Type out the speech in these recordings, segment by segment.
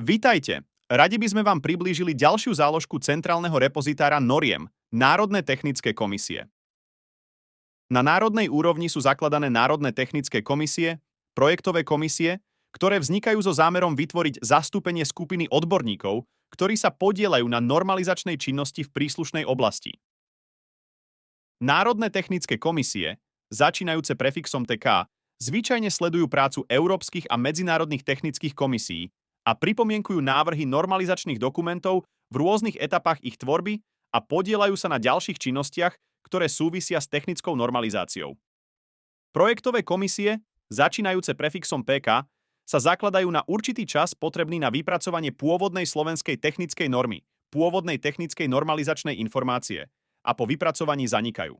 Vitajte! Radi by sme vám priblížili ďalšiu záložku centrálneho repozitára noriem, Národné technické komisie. Na národnej úrovni sú zakladané národné technické komisie, projektové komisie, ktoré vznikajú so zámerom vytvoriť zastúpenie skupiny odborníkov, ktorí sa podieľajú na normalizačnej činnosti v príslušnej oblasti. Národné technické komisie, začínajúce prefixom TK, zvyčajne sledujú prácu európskych a medzinárodných technických komisií a pripomienkujú návrhy normalizačných dokumentov v rôznych etapách ich tvorby a podieľajú sa na ďalších činnostiach, ktoré súvisia s technickou normalizáciou. Projektové komisie, začínajúce prefixom PK, sa zakladajú na určitý čas potrebný na vypracovanie pôvodnej slovenskej technickej normy, pôvodnej technickej normalizačnej informácie a po vypracovaní zanikajú.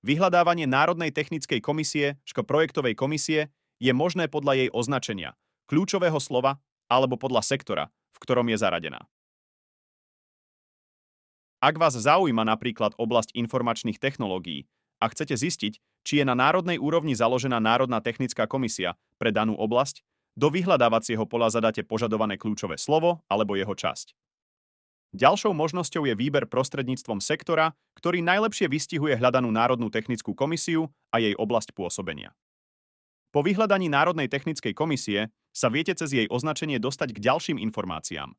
Vyhľadávanie Národnej technickej komisie, projektovej komisie, je možné podľa jej označenia, kľúčového slova alebo podľa sektora, v ktorom je zaradená. Ak vás zaujíma napríklad oblasť informačných technológií a chcete zistiť, či je na národnej úrovni založená Národná technická komisia pre danú oblasť, do vyhľadávacieho pola zadáte požadované kľúčové slovo alebo jeho časť. Ďalšou možnosťou je výber prostredníctvom sektora, ktorý najlepšie vystihuje hľadanú Národnú technickú komisiu a jej oblasť pôsobenia. Po vyhľadaní Národnej technickej komisie sa viete cez jej označenie dostať k ďalším informáciám.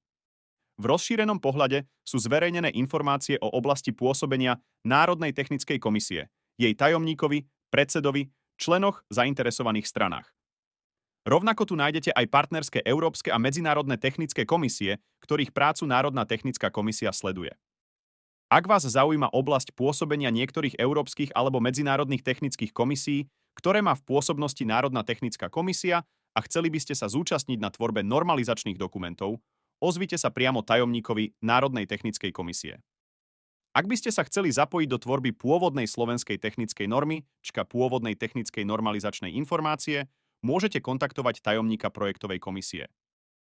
V rozšírenom pohľade sú zverejnené informácie o oblasti pôsobenia Národnej technickej komisie, jej tajomníkovi, predsedovi, členoch zainteresovaných stranách. Rovnako tu nájdete aj partnerské európske a medzinárodné technické komisie, ktorých prácu Národná technická komisia sleduje. Ak vás zaujíma oblasť pôsobenia niektorých európskych alebo medzinárodných technických komisí, ktoré má v pôsobnosti Národná technická komisia a chceli by ste sa zúčastniť na tvorbe normalizačných dokumentov, ozvite sa priamo tajomníkovi Národnej technickej komisie. Ak by ste sa chceli zapojiť do tvorby pôvodnej slovenskej technickej normy, pôvodnej technickej normalizačnej informácie, môžete kontaktovať tajomníka projektovej komisie.